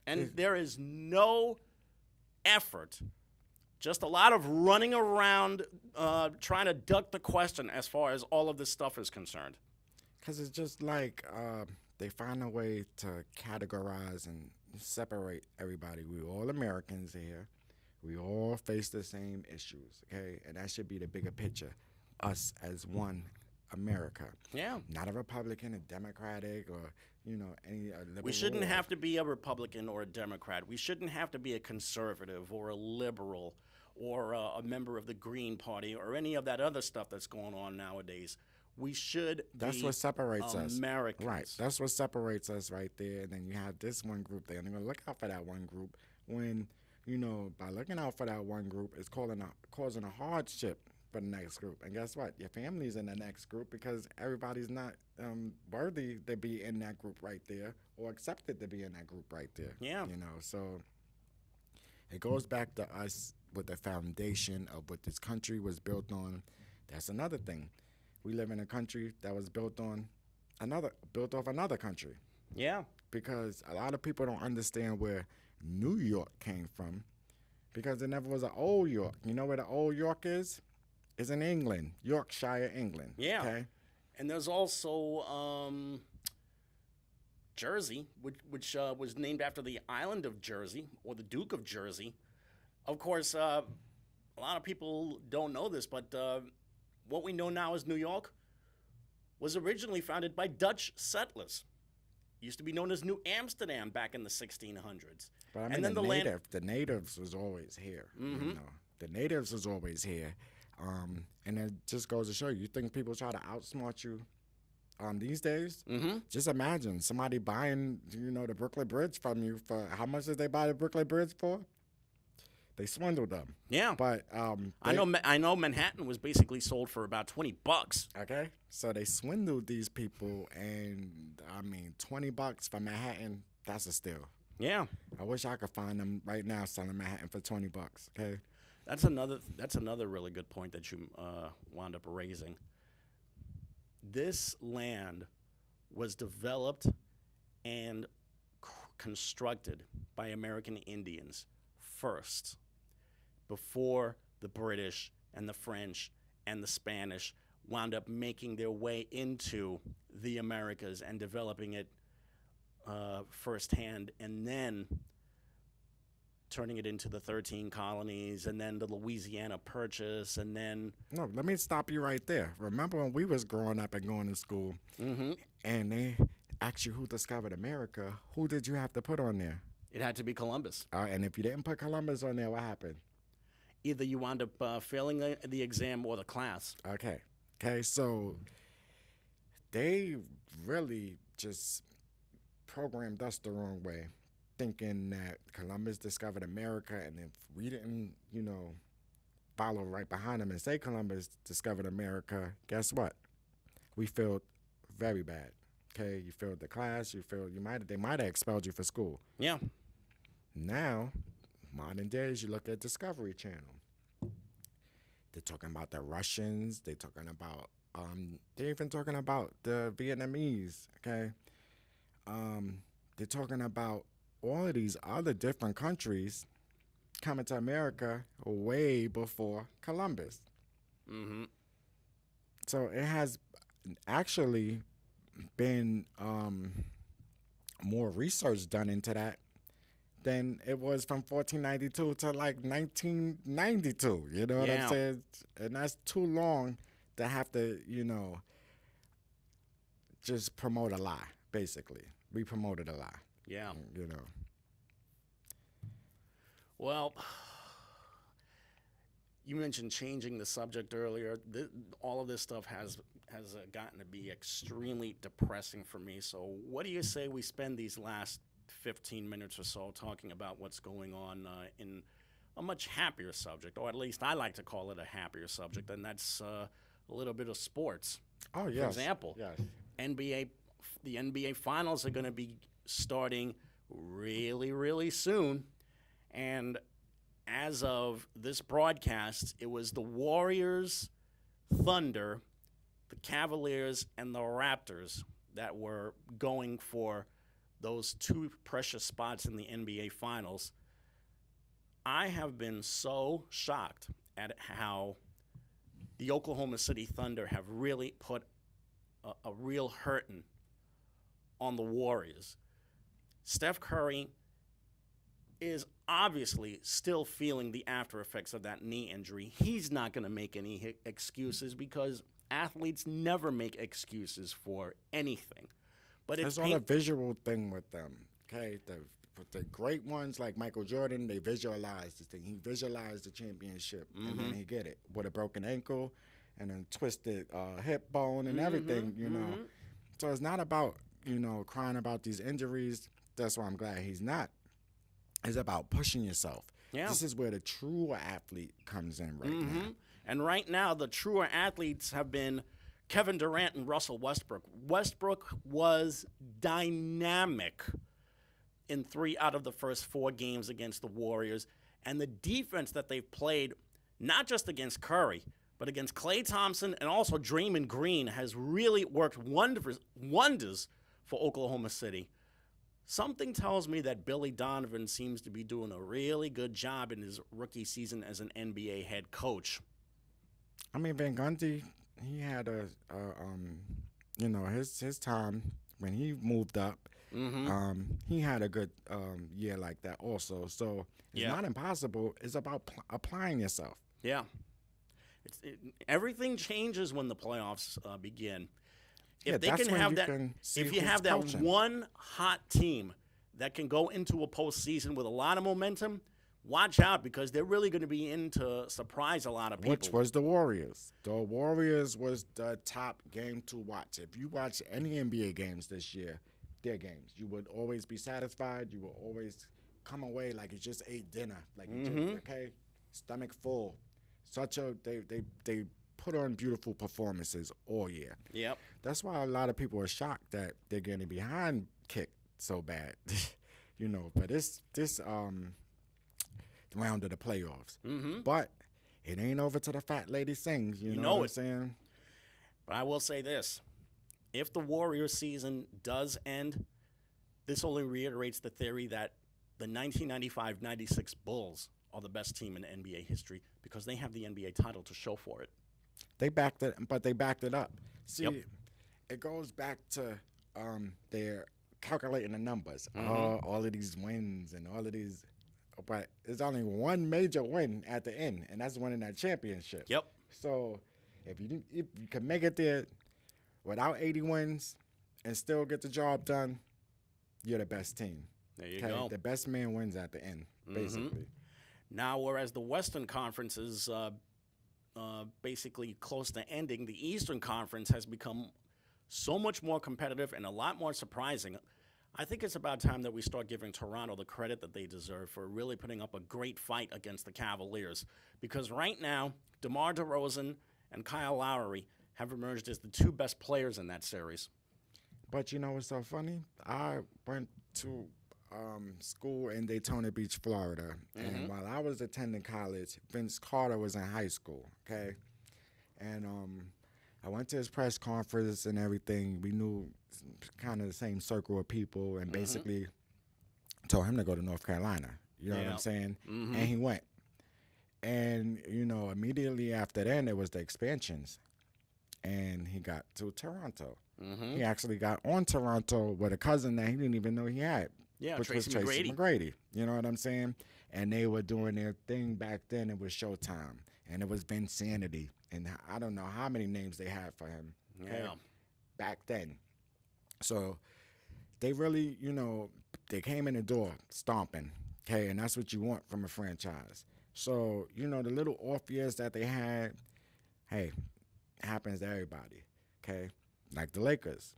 And there is no effort, just a lot of running around trying to duck the question as far as all of this stuff is concerned. Because it's just like they find a way to categorize and separate everybody. We're all Americans here. We all face the same issues, okay? And that should be the bigger picture. Us as one America. Yeah. Not a Republican, a Democratic, or, any liberal. We shouldn't have to be a Republican or a Democrat. We shouldn't have to be a conservative or a liberal or a member of the Green Party or any of that other stuff that's going on nowadays. We should That's what separates us. Americans. Right. That's what separates us right there. And then you have this one group there. And they're going to look out for that one group when, by looking out for that one group, it's causing a hardship for the next group. And guess what? Your family's in the next group because everybody's not worthy to be in that group right there or accepted to be in that group right there. Yeah. So it goes back to us with the foundation of what this country was built on. That's another thing. We live in a country that was built off another country. Yeah. Because a lot of people don't understand where New York came from because there never was an old York. You know where the old York is? It's in England, Yorkshire, England. Yeah. Okay? And there's also Jersey, which was named after the island of Jersey or the Duke of Jersey. Of course, a lot of people don't know this, but what we know now as New York was originally founded by Dutch settlers. used to be known as New Amsterdam back in the 1600s. But I mean, And then the natives was always here. You know, the natives was always here, and it just goes to show you. You think people try to outsmart you these days? Just imagine somebody buying, the Brooklyn Bridge from you for how much did they buy the Brooklyn Bridge for? They swindled them. Yeah, But I know Manhattan was basically sold for about $20. okay, so they swindled these people, and I mean, $20 for Manhattan. That's a steal. Yeah, I wish I could find them right now selling Manhattan for $20. Okay. that's another really good point that you wound up raising. This land was developed and constructed by American Indians first, before the British and the French and the Spanish wound up making their way into the Americas and developing it firsthand, and then turning it into the 13 colonies, and then the Louisiana Purchase, and then... No, let me stop you right there. Remember when we was growing up and going to school, and they asked you who discovered America, who did you have to put on there? It had to be Columbus. And if you didn't put Columbus on there, what happened? Either you wound up failing the exam or the class. Okay, so they really just programmed us the wrong way, thinking that Columbus discovered America, and if we didn't, follow right behind them and say Columbus discovered America, guess what? We failed very bad. Okay, you failed the class. They might have expelled you for school. Yeah. Now, modern days, you look at Discovery Channel. They're talking about the Russians. They're talking about they're even talking about the Vietnamese. Okay, they're talking about all of these other different countries coming to America way before Columbus. So it has actually been more research done into that than it was from 1492 to like 1992. You know what I'm saying? And that's too long to have to, just promote a lie, basically. We promoted a lie. Yeah. You know. Well, you mentioned changing the subject earlier. All of this stuff has gotten to be extremely depressing for me. So what do you say we spend these last 15 minutes or so talking about what's going on in a much happier subject, or at least I like to call it a happier subject, and that's a little bit of sports. Oh, yes. For example, Yes. the NBA Finals are going to be starting really, really soon, and as of this broadcast, it was the Warriors, Thunder, the Cavaliers, and the Raptors that were going for those two precious spots in the NBA Finals. I have been so shocked at how the Oklahoma City Thunder have really put a real hurting on the Warriors. Steph Curry is obviously still feeling the after effects of that knee injury. He's not going to make any excuses because athletes never make excuses for anything. But it's all a visual thing with them. Okay, the great ones like Michael Jordan, they visualize this thing. He visualized the championship, and then he get it with a broken ankle and a twisted hip bone and everything. You know, so it's not about crying about these injuries. That's why I'm glad he's not. It's about pushing yourself. Yeah. This is where the true athlete comes in right now. And right now, the truer athletes have been Kevin Durant and Russell Westbrook. Westbrook was dynamic in 3 out of the first 4 games against the Warriors. And the defense that they've played, not just against Curry, but against Klay Thompson and also Draymond Green, has really worked wonders for Oklahoma City. Something tells me that Billy Donovan seems to be doing a really good job in his rookie season as an NBA head coach. I mean, Van Gundy, he had his time when he moved up. He had a good year like that also. So it's not impossible. It's about applying yourself. Yeah. Everything changes when the playoffs begin. If they that's can when have you that, can see if you who's have that coaching. one hot team that can go into a postseason with a lot of momentum, watch out because they're really going to be in to surprise a lot of people. Which was the Warriors. The Warriors was the top game to watch. If you watch any NBA games this year, their games, you would always be satisfied. You will always come away like you just ate dinner. Like you just, okay, stomach full. They put on beautiful performances all year. Yep. That's why a lot of people are shocked that they're getting behind kicked so bad. But this round of the playoffs. But it ain't over till the fat lady sings. You know what I'm saying? But I will say this. If the Warriors season does end, this only reiterates the theory that the 1995-96 Bulls are the best team in NBA history because they have the NBA title to show for it. They backed it up. See, it goes back to they're calculating the numbers. All of these wins and all of these, but there's only one major win at the end, and that's winning that championship. Yep. So if you can make it there without 80 wins and still get the job done, you're the best team. There you go. The best man wins at the end, basically. Now, whereas the Western Conference is basically close to ending, the Eastern Conference has become so much more competitive and a lot more surprising. I think it's about time that we start giving Toronto the credit that they deserve for really putting up a great fight against the Cavaliers. Because right now, DeMar DeRozan and Kyle Lowry have emerged as the two best players in that series. But you know what's so funny? I went to school in Daytona Beach, Florida. And while I was attending college, Vince Carter was in high school, okay? And I went to his press conference and everything. We knew kind of the same circle of people and basically told him to go to North Carolina. You know what I'm saying? And he went. And, immediately after that, there was the expansions. And he got to Toronto. He actually got on Toronto with a cousin that he didn't even know he had. Yeah, which Tracy was Tracy McGrady. McGrady. You know what I'm saying? And they were doing their thing back then. It was Showtime. And it was Vinsanity. And I don't know how many names they had for him. Okay? Yeah. Back then. So they really, they came in the door stomping. Okay? And that's what you want from a franchise. So, the little off years that they had, hey, happens to everybody. Okay? Like the Lakers.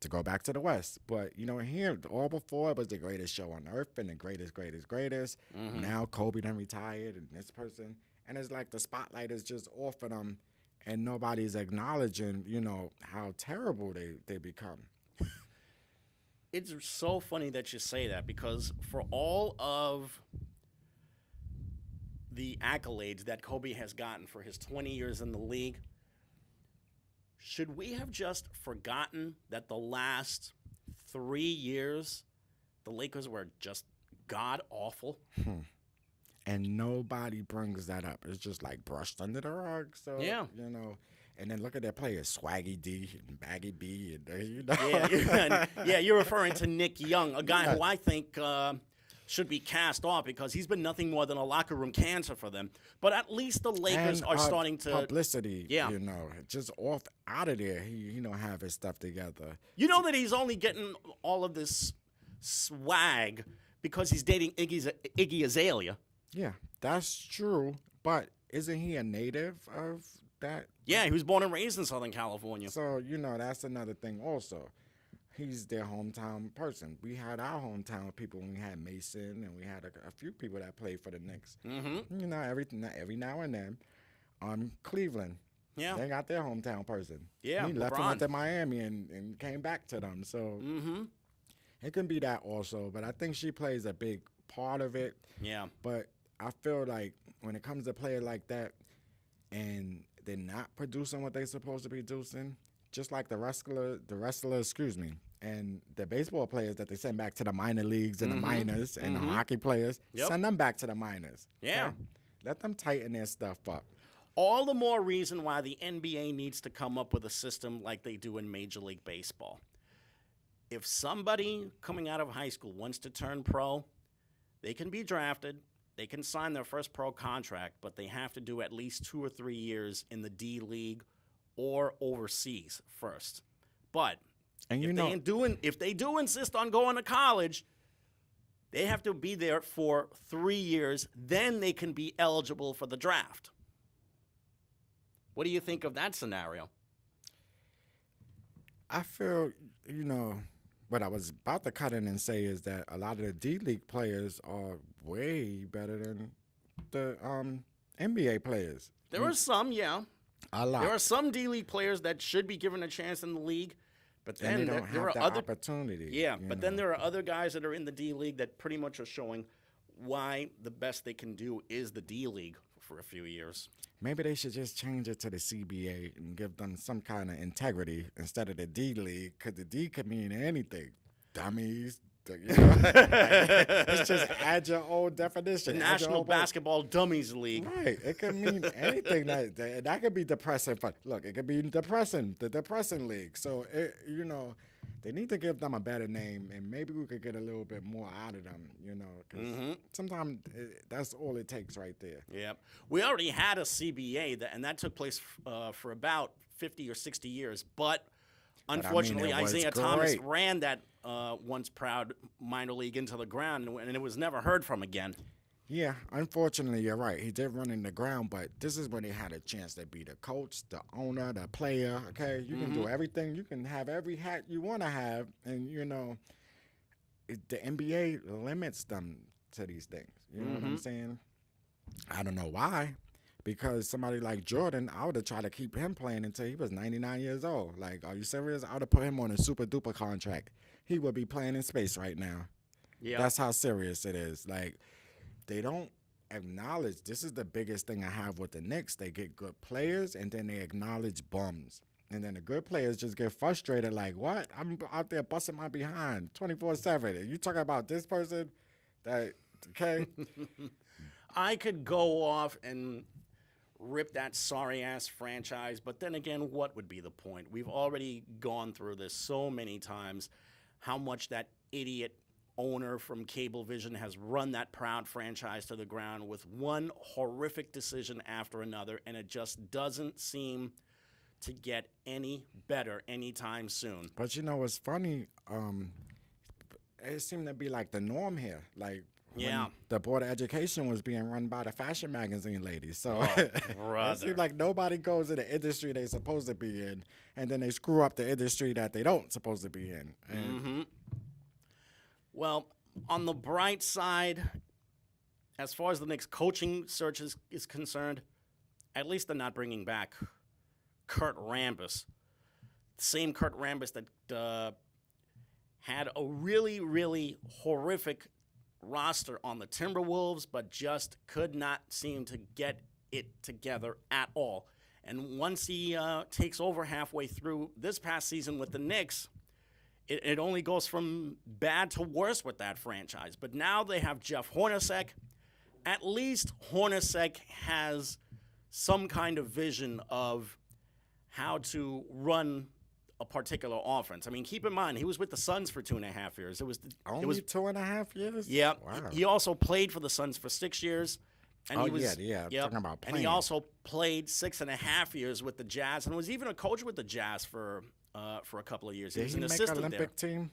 To go back to the West. But, here, all before, it was the greatest show on earth and the greatest. Now Kobe done retired and this person. And it's like the spotlight is just off of them and nobody's acknowledging, how terrible they become. It's so funny that you say that because for all of the accolades that Kobe has gotten for his 20 years in the league, should we have just forgotten that the last 3 years, the Lakers were just god-awful? And nobody brings that up. It's just like brushed under the rug. So, Yeah. And then look at their players, Swaggy D and Baggy B. And, Yeah, you're referring to Nick Young, a guy who I think should be cast off because he's been nothing more than a locker room cancer for them. But at least the Lakers are starting to publicity. Yeah. Just off out of there. He have his stuff together. You know that he's only getting all of this swag because he's dating Iggy Azalea. Yeah, that's true. But isn't he a native of that? Yeah, he was born and raised in Southern California. So, that's another thing also. He's their hometown person. We had our hometown people when we had Mason and we had a few people that played for the Knicks. Every now and then. Cleveland. Yeah. They got their hometown person. Yeah, He left and LeBron. went to Miami and came back to them. So it can be that also. But I think she plays a big part of it. Yeah. But I feel like when it comes to players like that and they're not producing what they're supposed to be producing, just like the wrestler, and the baseball players that they send back to the minor leagues and the minors and the hockey players, send them back to the minors. Yeah. Okay? Let them tighten their stuff up. All the more reason why the NBA needs to come up with a system like they do in Major League Baseball. If somebody coming out of high school wants to turn pro, they can be drafted, they can sign their first pro contract, but they have to do at least 2 or 3 years in the D League or overseas first But And if they do insist on going to college, they have to be there for 3 years. Then they can be eligible for the draft. What do you think of that scenario? I feel, what I was about to cut in and say is that a lot of the D League players are way better than the NBA players. There are some, yeah. A lot. There are some D League players that should be given a chance in the league, but then and they don't there have are the other opportunity. yeah. But then there are other guys that are in the D League that pretty much are showing why the best they can do is the D League for a few years. Maybe they should just change it to the CBA and give them some kind of integrity instead of the D League, because the D could mean anything. Dummies. It's just add your own definition. The National Basketball Dummies League. Right. It could mean anything. That could be depressing. But look, it could be depressing. The depressing league. So, they need to give them a better name, and maybe we could get a little bit more out of them, because sometimes that's all it takes right there. Yeah. We already had a CBA, and that took place for about 50 or 60 years. But unfortunately, Isaiah Thomas ran that once proud minor league into the ground, and it was never heard from again. Yeah, unfortunately, you're right. He did run in the ground, but this is when he had a chance to be the coach, the owner, the player. Okay, you can do everything. You can have every hat you want to have, and the NBA limits them to these things. You know what I'm saying? I don't know why. Because somebody like Jordan, I would have tried to keep him playing until he was 99 years old. Like, are you serious? I would have put him on a super duper contract. He would be playing in space right now. Yeah, that's how serious it is. Like, they don't acknowledge. This is the biggest thing I have with the Knicks. They get good players, and then they acknowledge bums. And then the good players just get frustrated, like, what? I'm out there busting my behind 24/7. And you talking about this person that, okay? I could go off and rip that sorry-ass franchise, but then again, what would be the point? We've already gone through this so many times, how much that idiot owner from Cablevision has run that proud franchise to the ground with one horrific decision after another, and it just doesn't seem to get any better anytime soon. But what's funny? It seemed to be like the norm here. Like, the Board of Education was being run by the fashion magazine ladies. So it seems like nobody goes in the industry they're supposed to be in, and then they screw up the industry that they don't supposed to be in. Well, on the bright side, as far as the Knicks coaching search is concerned, at least they're not bringing back Kurt Rambis. The same Kurt Rambis that had a really, really horrific roster on the Timberwolves, but just could not seem to get it together at all. And once he takes over halfway through this past season with the Knicks, it only goes from bad to worse with that franchise. But now they have Jeff Hornacek. At least Hornacek has some kind of vision of how to run a particular offense. I mean, keep in mind, he was with the Suns for 2.5 years. It was 2.5 years? Yeah. Wow. He also played for the Suns for 6 years. And Talking about playing. And he also played 6.5 years with the Jazz, and was even a coach with the Jazz for a couple of years. Did he was he an make assistant Olympic there. team?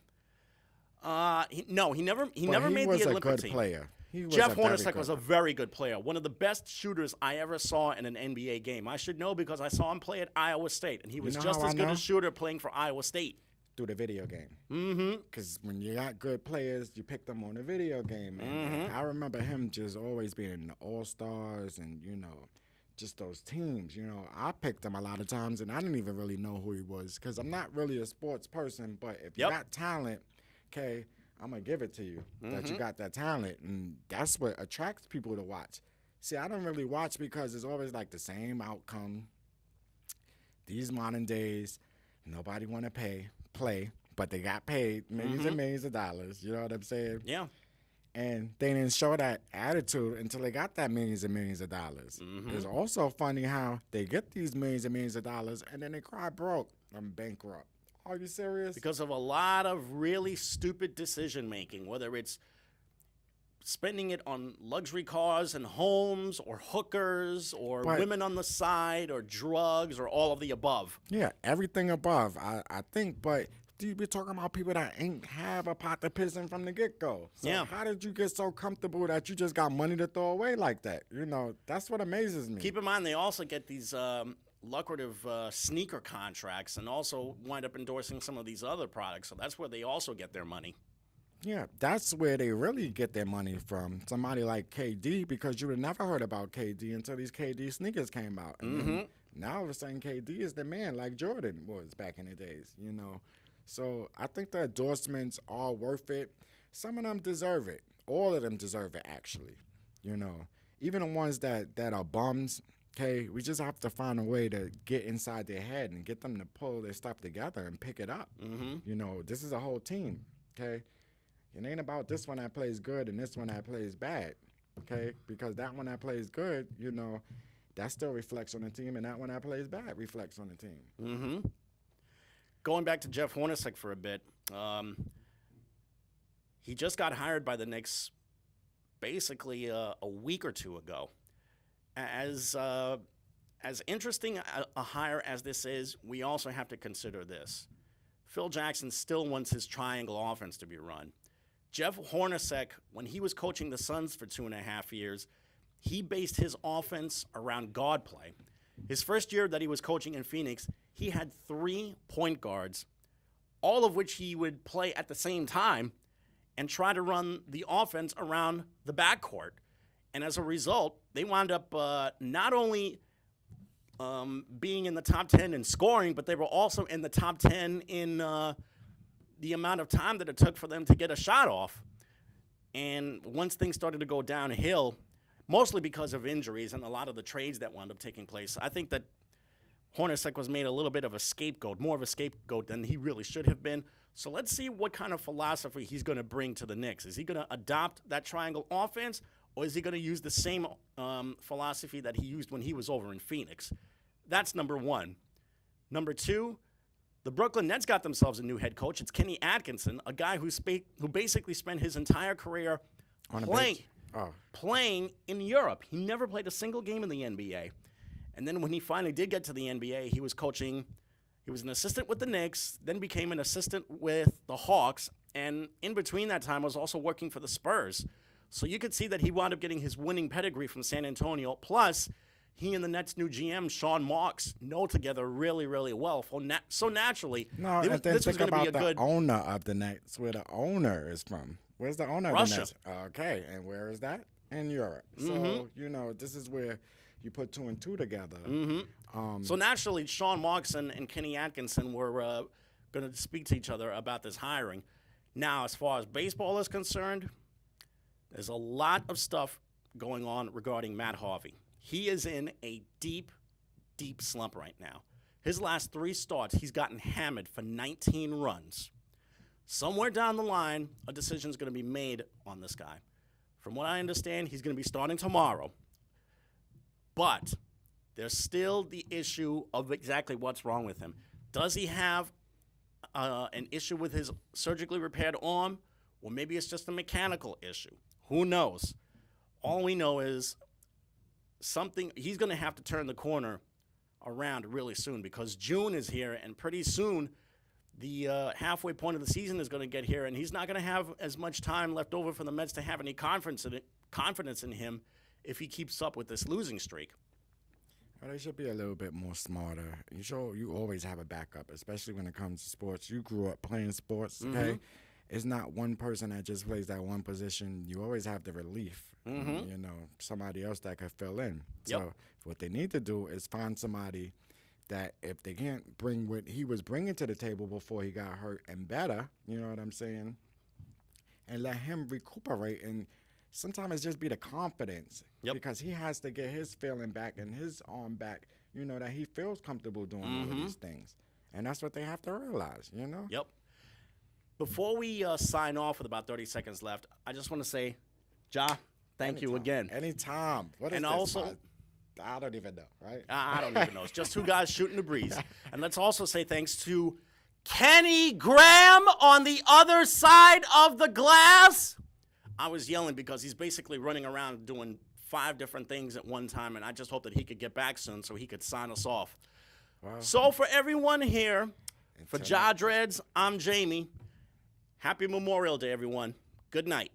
No, he never made the Olympic team. He was a good player. Jeff Hornacek was a very good player, one of the best shooters I ever saw in an NBA game. I should know because I saw him play at Iowa State, and he was just as good a shooter playing for Iowa State. Through the video game. Because when you got good players, you pick them on the video game. And I remember him just always being in the All-Stars and, just those teams. I picked him a lot of times, and I didn't even really know who he was because I'm not really a sports person. But if you got talent, okay, I'm going to give it to you that you got that talent. And that's what attracts people to watch. See, I don't really watch because it's always like the same outcome. These modern days, nobody want to play, but they got paid millions and millions of dollars. You know what I'm saying? Yeah. And they didn't show that attitude until they got that millions and millions of dollars. It's also funny how they get these millions and millions of dollars and then they cry broke. I'm bankrupt. Are you serious? Because of a lot of really stupid decision making, whether it's spending it on luxury cars and homes or hookers or women on the side or drugs or all of the above. Yeah, everything above, I think. But we're talking about people that ain't have a pot to piss in from the get-go. So Yeah. how did you get so comfortable that you just got money to throw away like that? You know, that's what amazes me. Keep in mind, they also get these lucrative sneaker contracts and also wind up endorsing some of these other products. So that's where they also get their money. Yeah, that's where they really get their money from. Somebody like KD, because you would never heard about KD until these KD sneakers came out. And then now all of a sudden KD is the man like Jordan was back in the days, you know. So I think the endorsements are worth it. Some of them deserve it. All of them deserve it, actually. You know, even the ones that are bums, okay, we just have to find a way to get inside their head and get them to pull their stuff together and pick it up. You know, this is a whole team, okay? It ain't about this one that plays good and this one that plays bad, okay? Because that one that plays good, you know, that still reflects on the team, and that one that plays bad reflects on the team. Going back to Jeff Hornacek for a bit, he just got hired by the Knicks basically a week or two ago. As interesting a hire as this is, we also have to consider this. Phil Jackson still wants his triangle offense to be run. Jeff Hornacek, when he was coaching the Suns for 2.5 years, he based his offense around guard play. His first year that he was coaching in Phoenix, he had 3 point guards, all of which he would play at the same time and try to run the offense around the backcourt. And as a result, they wound up not only being in the top 10 in scoring, but they were also in the top 10 in the amount of time that it took for them to get a shot off. And once things started to go downhill, mostly because of injuries and a lot of the trades that wound up taking place, I think that Hornacek was made a little bit of a scapegoat, more of a scapegoat than he really should have been. So let's see what kind of philosophy he's going to bring to the Knicks. Is he going to adopt that triangle offense, or is he going to use the same philosophy that he used when he was over in Phoenix? That's number one. Number two, the Brooklyn Nets got themselves a new head coach. It's Kenny Atkinson, a guy who basically spent his entire career playing in Europe. He never played a single game in the NBA. And then when he finally did get to the NBA, he was coaching. He was an assistant with the Knicks, then became an assistant with the Hawks, and in between that time was also working for the Spurs. So you could see that he wound up getting his winning pedigree from San Antonio. Plus, he and the Nets' new GM, Sean Marks, know together really, really well. So naturally, this was going to be a good owner of the Nets, where the owner is from. Where's the owner Russia. of the Nets? Okay, and where is that? In Europe. So, you know, this is where you put 2 and 2 together. So naturally, Sean Marks and Kenny Atkinson were going to speak to each other about this hiring. Now, as far as baseball is concerned, there's a lot of stuff going on regarding Matt Harvey. He is in a deep, deep slump right now. His last 3 starts, he's gotten hammered for 19 runs. Somewhere down the line, a decision is going to be made on this guy. From what I understand, he's going to be starting tomorrow. But there's still the issue of exactly what's wrong with him. Does he have an issue with his surgically repaired arm? Or maybe it's just a mechanical issue. Who knows? All we know is he's going to have to turn the corner around really soon, because June is here, and pretty soon the halfway point of the season is going to get here, and he's not going to have as much time left over for the Mets to have any confidence in him if he keeps up with this losing streak. Well, they should be a little bit more smarter. You always have a backup, especially when it comes to sports. You grew up playing sports, okay? It's not one person that just plays that one position. You always have the relief, you know, somebody else that could fill in. So what they need to do is find somebody that, if they can't bring what he was bringing to the table before he got hurt and better, you know what I'm saying, and let him recuperate. And sometimes it's just be the confidence, because he has to get his feeling back and his arm back, you know, that he feels comfortable doing all of these things. And that's what they have to realize, you know? Yep. Before we sign off with about 30 seconds left, I just want to say, Ja, thank you again. Anytime. What is and this? Also, I don't even know, right? I don't even know. It's just 2 guys shooting the breeze. And let's also say thanks to Kenny Graham on the other side of the glass. I was yelling because he's basically running around doing 5 different things at one time, and I just hope that he could get back soon so he could sign us off. Wow. So for everyone here, for Ja Dreads, I'm Jamie. Happy Memorial Day, everyone. Good night.